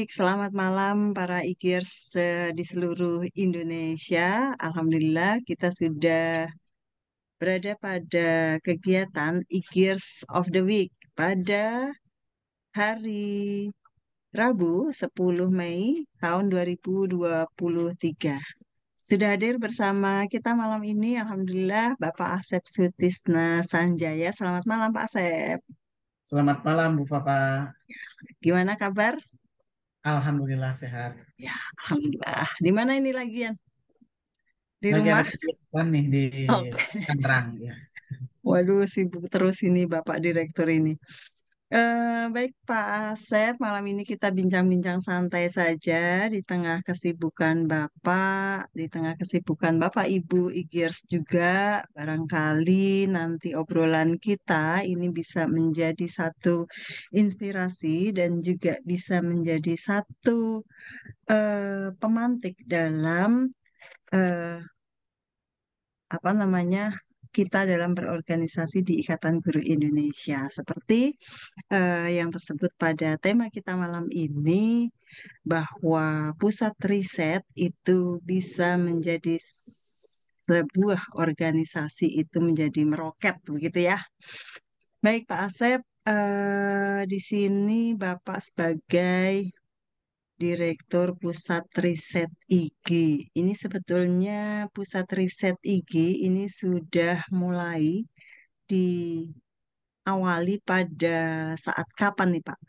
selamat malam para IGers di seluruh Indonesia. Alhamdulillah kita sudah berada pada kegiatan IGers of the Week pada hari Rabu 10 Mei tahun 2023. Sudah hadir bersama kita malam ini, Alhamdulillah, Bapak Asep Sutisna Sanjaya. Selamat malam Pak Asep. Selamat malam Bu Papa. Gimana kabar? Alhamdulillah sehat. Ya, Alhamdulillah. Di mana ini lagian? Di Lagi ada rumah? kegiatan nih di Oke. Tangerang ya. Waduh, sibuk terus ini Bapak Direktur ini. Baik Pak Asep, malam ini kita bincang-bincang santai saja di tengah kesibukan Bapak, di tengah kesibukan Bapak Ibu IGIRS juga. Barangkali nanti obrolan kita ini bisa menjadi satu inspirasi dan juga bisa menjadi satu pemantik dalam eh, apa namanya kita dalam berorganisasi di Ikatan Guru Indonesia. Seperti yang tersebut pada tema kita malam ini, bahwa pusat riset itu bisa menjadi sebuah organisasi itu menjadi meroket begitu ya. Baik Pak Asep, di sini Bapak sebagai Direktur Pusat Riset IG. Ini sebetulnya Pusat Riset IG ini sudah mulai diawali pada saat kapan nih Pak?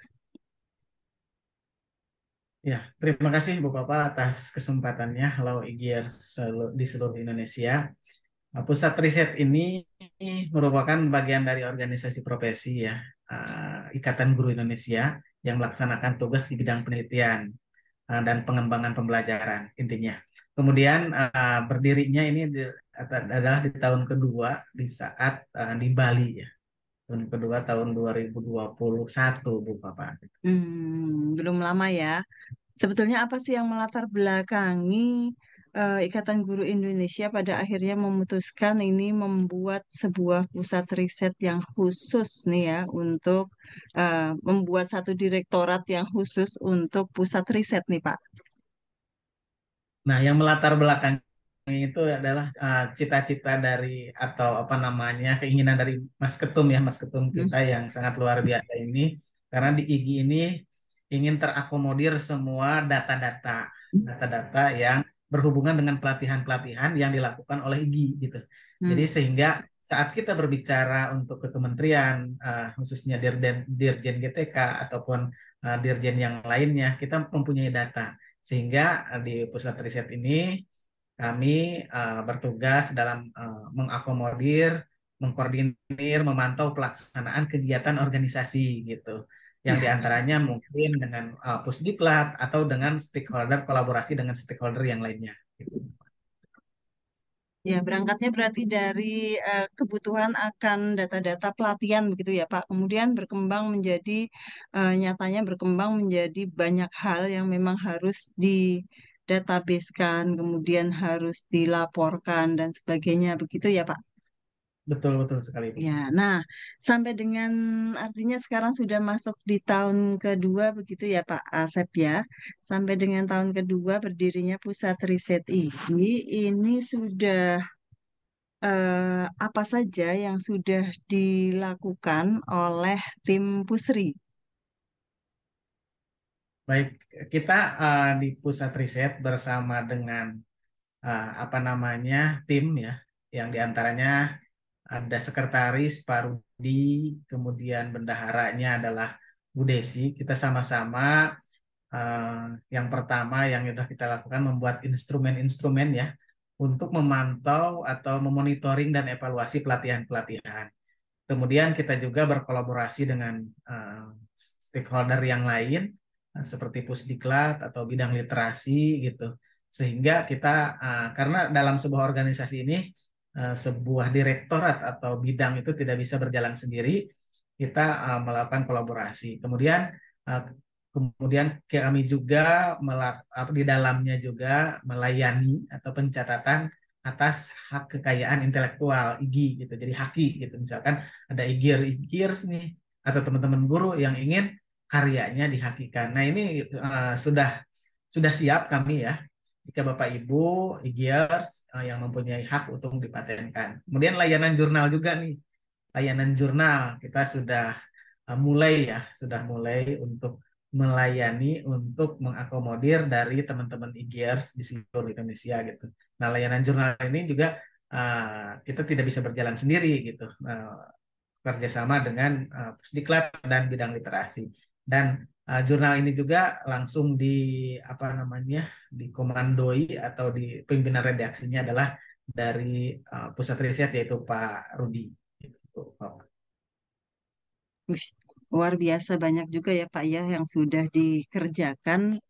Ya, terima kasih Bu Papa atas kesempatannya. Halo IGR di seluruh Indonesia. Pusat riset ini merupakan bagian dari organisasi profesi ya, Ikatan Guru Indonesia yang melaksanakan tugas di bidang penelitian dan pengembangan pembelajaran intinya. Kemudian berdirinya ini adalah di tahun kedua di saat di Bali ya. Tahun kedua tahun 2021 Bu Papa. Belum lama ya. Sebetulnya apa sih yang melatar belakangi Ikatan Guru Indonesia pada akhirnya memutuskan ini membuat sebuah pusat riset yang khusus nih ya untuk membuat satu direktorat yang khusus untuk pusat riset nih Pak. Nah, yang melatar belakang itu adalah cita-cita dari atau apa namanya keinginan dari Mas Ketum ya, Mas Ketum Hmm. kita yang sangat luar biasa ini, karena di IGI ini ingin terakomodir semua data-data yang berhubungan dengan pelatihan-pelatihan yang dilakukan oleh IGI gitu. Jadi Hmm. sehingga saat kita berbicara untuk ke kementerian, khususnya Dirjen GTK ataupun Dirjen yang lainnya, kita mempunyai data. Sehingga di pusat riset ini kami bertugas dalam mengakomodir, mengkoordinir, memantau pelaksanaan kegiatan organisasi gitu. Yang Ya, diantaranya mungkin dengan Pusdiklat atau dengan stakeholder, kolaborasi dengan stakeholder yang lainnya. Gitu. ya berangkatnya berarti dari kebutuhan akan data-data pelatihan begitu ya Pak. Kemudian berkembang menjadi nyatanya berkembang menjadi banyak hal yang memang harus di databasekan, kemudian harus dilaporkan dan sebagainya begitu ya Pak. Betul, betul sekali, Bu. Ya, nah sampai dengan artinya sekarang sudah masuk di tahun kedua begitu ya Pak Asep ya. Sampai dengan tahun kedua berdirinya pusat riset ini sudah apa saja yang sudah dilakukan oleh tim Pusri? Baik, kita di pusat riset bersama dengan apa namanya tim ya, yang diantaranya ada sekretaris Pak Rudi, kemudian bendaharanya adalah Bu Desi. Kita sama-sama eh, yang pertama yang sudah kita lakukan membuat instrumen-instrumen ya untuk memantau atau memonitoring dan evaluasi pelatihan-pelatihan. Kemudian kita juga berkolaborasi dengan eh, stakeholder yang lain seperti Pusdiklat atau bidang literasi gitu. Sehingga kita karena dalam sebuah organisasi ini sebuah direktorat atau bidang itu tidak bisa berjalan sendiri, kita melakukan kolaborasi. Uh, kemudian kami juga di dalamnya juga melayani atau pencatatan atas hak kekayaan intelektual IGI gitu. Jadi HAKI gitu. Misalkan ada IGIR nih atau teman-teman guru yang ingin karyanya dihakikan. Nah ini sudah siap kami ya. Jika Bapak Ibu IGIARS yang mempunyai hak untuk dipatenkan. Kemudian layanan jurnal juga nih. Layanan jurnal kita sudah mulai untuk melayani untuk mengakomodir dari teman-teman IGIARS di seluruh Indonesia gitu. Nah, layanan jurnal ini juga kita tidak bisa berjalan sendiri gitu. Kerjasama dengan Pusdiklat dan bidang literasi. Dan jurnal ini juga langsung apa namanya dikomandoi atau di pimpinan redaksinya adalah dari pusat riset yaitu Pak Rudi. Gitu, Pak. Wih, luar biasa banyak juga ya Pak ya yang sudah dikerjakan,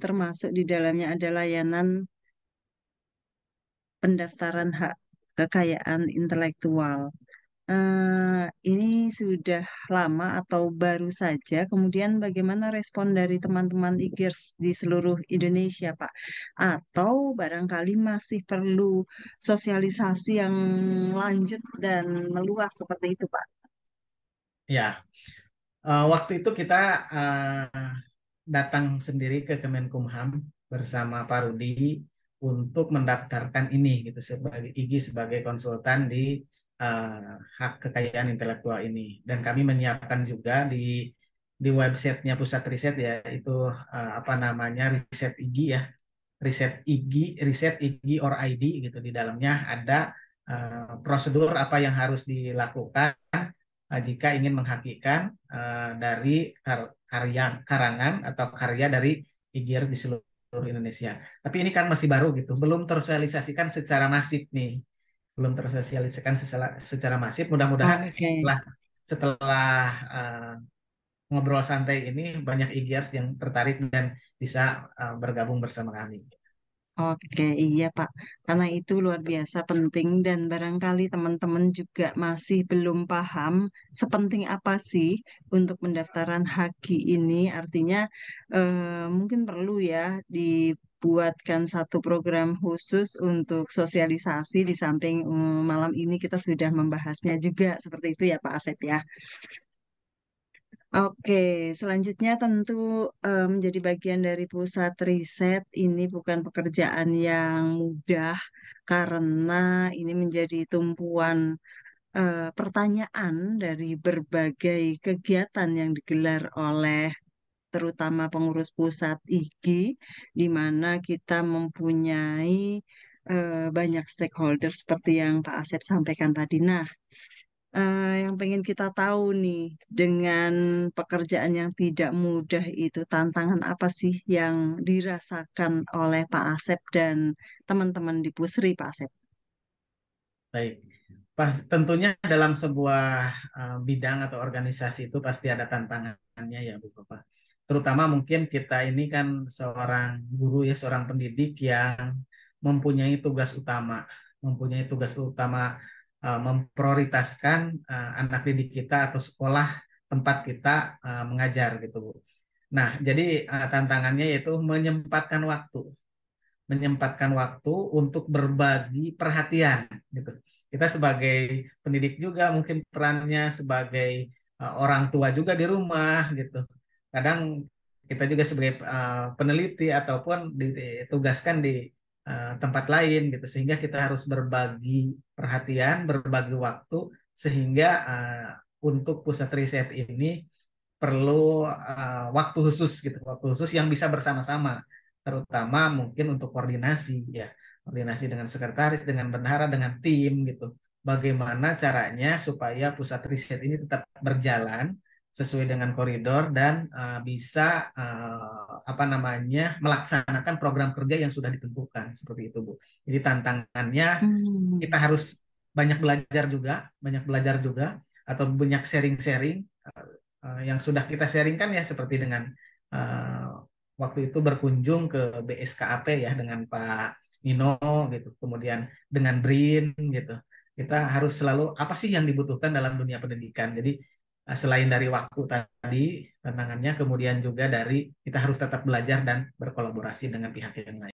termasuk di dalamnya ada layanan pendaftaran hak kekayaan intelektual. Ini sudah lama atau baru saja? Kemudian bagaimana respon dari teman-teman IGIRS di seluruh Indonesia, Pak? Atau barangkali masih perlu sosialisasi yang lanjut dan meluas seperti itu, Pak? Ya, waktu itu kita datang sendiri ke Kemenkumham bersama Pak Rudi untuk mendaftarkan ini gitu sebagai IGI sebagai konsultan di hak kekayaan intelektual ini. Dan kami menyiapkan juga di websitenya Pusat Riset ya itu apa namanya riset IGI ya riset IGI or ID gitu di dalamnya ada prosedur apa yang harus dilakukan jika ingin menghakikan dari karya karangan atau karya dari IGIR di seluruh Indonesia. Tapi ini kan masih baru gitu, belum tersosialisasikan secara masif nih, belum tersosialisasikan secara masif. Mudah-mudahan nih Oke. setelah ngobrol santai ini banyak IGIRs yang tertarik dan bisa bergabung bersama kami. Oke, iya Pak. Karena itu luar biasa penting dan barangkali teman-teman juga masih belum paham sepenting apa sih untuk pendaftaran HAKI ini. Artinya mungkin perlu ya dibuatkan satu program khusus untuk sosialisasi di samping malam ini kita sudah membahasnya juga seperti itu ya Pak Asep ya. Oke, selanjutnya tentu menjadi bagian dari pusat riset ini bukan pekerjaan yang mudah karena ini menjadi tumpuan pertanyaan dari berbagai kegiatan yang digelar oleh terutama pengurus pusat IGI, di mana kita mempunyai banyak stakeholder seperti yang Pak Asep sampaikan tadi. Nah, yang pengen kita tahu nih, dengan pekerjaan yang tidak mudah itu, tantangan apa sih yang dirasakan oleh Pak Asep dan teman-teman di Pusri, Pak Asep? Baik. Tentunya dalam sebuah bidang atau organisasi itu pasti ada tantangannya ya Bu Bapak. Terutama mungkin kita ini kan seorang guru ya, seorang pendidik yang mempunyai tugas utama memprioritaskan anak didik kita atau sekolah tempat kita mengajar gitu Bu. Nah, jadi tantangannya yaitu menyempatkan waktu untuk berbagi perhatian gitu. Kita sebagai pendidik juga mungkin perannya sebagai orang tua juga di rumah gitu. Kadang kita juga sebagai peneliti ataupun ditugaskan di tempat lain gitu sehingga kita harus berbagi perhatian, berbagi waktu sehingga untuk pusat riset ini perlu waktu khusus yang bisa bersama-sama terutama mungkin untuk koordinasi ya koordinasi dengan sekretaris dengan bendahara dengan tim gitu bagaimana caranya supaya pusat riset ini tetap berjalan sesuai dengan koridor dan bisa apa namanya melaksanakan program kerja yang sudah ditentukan seperti itu Bu. Jadi tantangannya kita Hmm. harus banyak belajar juga atau banyak sharing-sharing yang sudah kita sharingkan ya seperti dengan uh, waktu itu berkunjung ke BSKAP ya dengan Pak Nino gitu, kemudian dengan BRIN gitu. Kita harus selalu apa sih yang dibutuhkan dalam dunia pendidikan. Jadi selain dari waktu tadi tantangannya, kemudian juga dari kita harus tetap belajar dan berkolaborasi dengan pihak yang lain.